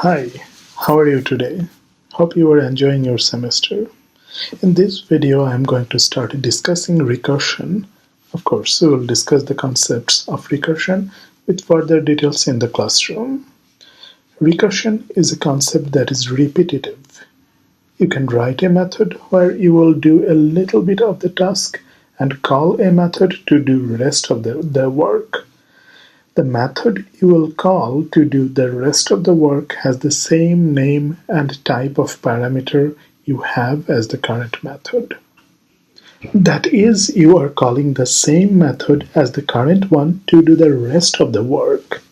Hi, how are you today? Hope you are enjoying your semester. In this video, I am going to start discussing recursion. Of course, we will discuss the concepts of recursion with further details in the classroom. Recursion is a concept that is repetitive. You can write a method where you will do a little bit of the task and call a method to do the rest of the work. The method you will call to do the rest of the work has the same name and type of parameter you have as the current method. That is, you are calling the same method as the current one to do the rest of the work.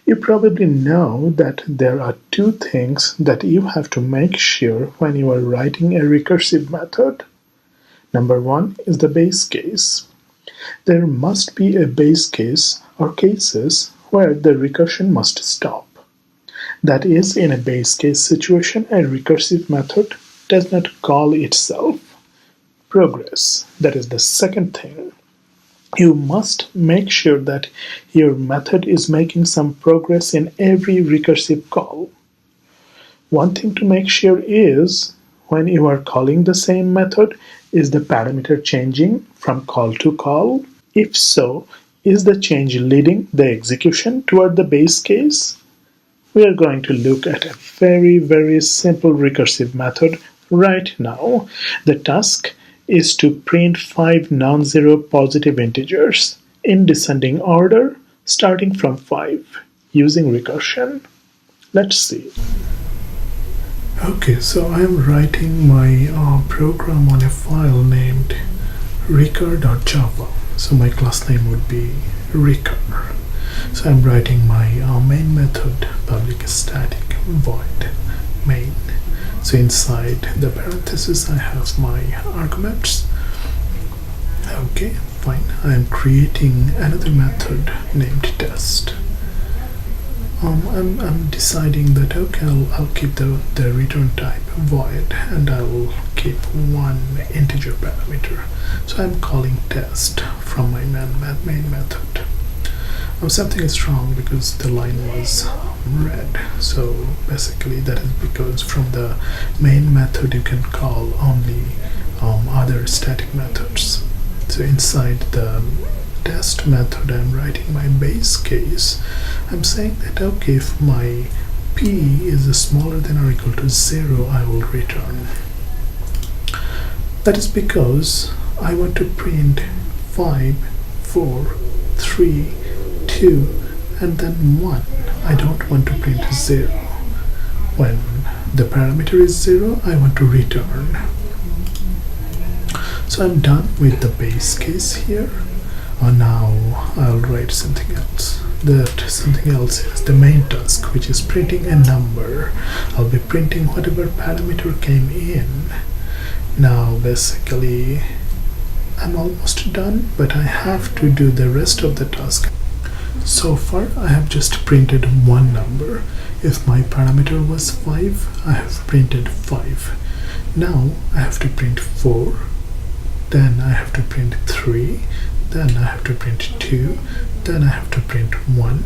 You probably know that there are two things that you have to make sure when you are writing a recursive method. Number one is the base case. There must be a base case or cases where the recursion must stop. That is, in a base case situation, a recursive method does not call itself. Progress. That is the second thing. You must make sure that your method is making some progress in every recursive call. One thing to make sure is, when you are calling the same method, is the parameter changing from call to call? If so, is the change leading the execution toward the base case? We are going to look at a very simple recursive method right now. The task is to print 5 non-zero positive integers in descending order starting from 5 using recursion. Let's see. Okay, so I am writing my program on a file named recur.java. So my class name would be recur. So I'm writing my main method public static void main. So inside the parentheses I have my arguments. Okay, fine. I'm creating another method named test. I'm deciding that okay, I'll keep the return type void and I will keep one integer parameter. So I'm calling test from my main method. Something is wrong because the line was red. So basically that is because from the main method you can call only other static methods. So inside the test method I'm writing my base case. I'm saying that okay, if my p is smaller than or equal to 0, I will return. That is because I want to print 5, 4, 3, 2 and then 1. I don't want to print 0. When the parameter is 0, I want to return. So I'm done with the base case here. Now I'll write something else. That something else is the main task, which is printing a number. I'll be printing whatever parameter came in. Now basically I'm almost done, but I have to do the rest of the task. So far I have just printed one number. If my parameter was 5, I have printed 5. Now I have to print 4, then I have to print 3, then I have to print 2, then I have to print 1.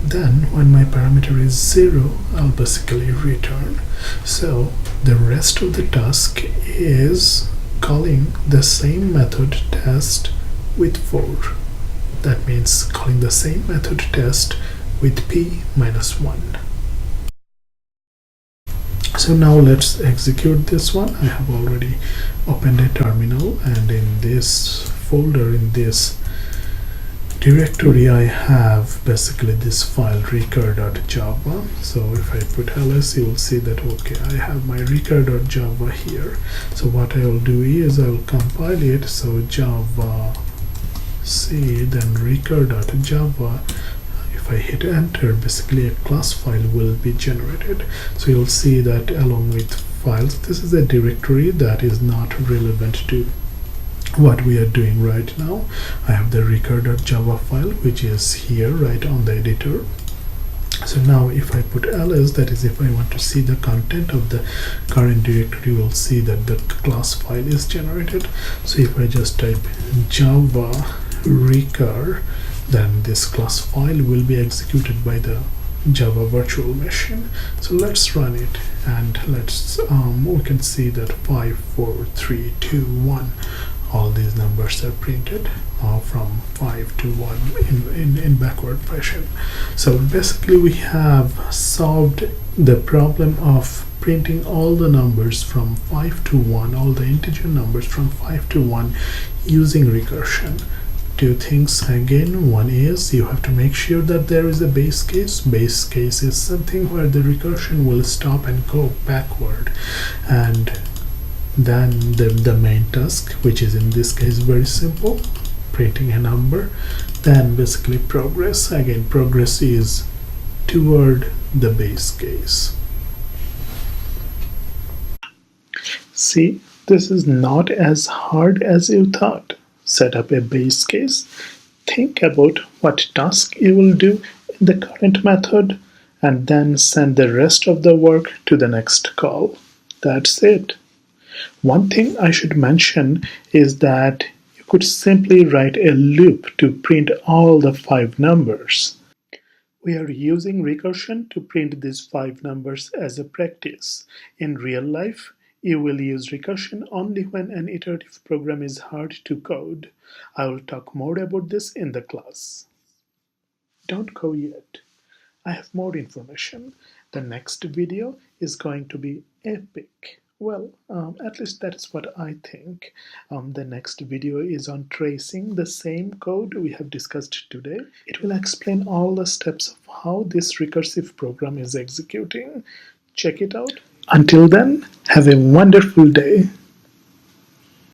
Then when my parameter is 0, I'll basically return. So the rest of the task is calling the same method test with 4. That means calling the same method test with p minus 1. So now let's execute this one. I have already opened a terminal, and in this folder, in this directory, I have basically this file recur.java. So if I put ls, you will see that okay, I have my recur.java here. So what I will do is I will compile it. So java c, then recur.java. If I hit enter, basically a class file will be generated. So you'll see that along with files, this is a directory that is not relevant to what we are doing right now. I have the recur.java file, which is here right on the editor. So now if I put ls, that is if I want to see the content of the current directory, we'll see that the class file is generated. So if I just type java recur, then this class file will be executed by the Java virtual machine. So let's run it, and we can see that 5, 4, 3, 2, 1. All these numbers are printed from 5 to 1 in backward fashion. So basically we have solved the problem of printing all the numbers from 5 to 1, all the integer numbers from 5 to 1 using recursion. Two things again. One is you have to make sure that there is a base case. Base case is something where the recursion will stop and go backward, and then the main task, which is in this case very simple, printing a number. Then basically progress. Again, progress is toward the base case. See, this is not as hard as you thought. Set up a base case. Think about what task you will do in the current method, and then send the rest of the work to the next call. That's it. One thing I should mention is that you could simply write a loop to print all the 5 numbers. We are using recursion to print these 5 numbers as a practice. In real life, you will use recursion only when an iterative program is hard to code. I will talk more about this in the class. Don't go yet. I have more information. The next video is going to be epic. Well, at least that's what I think. The next video is on tracing the same code we have discussed today. It will explain all the steps of how this recursive program is executing. Check it out. Until then, have a wonderful day.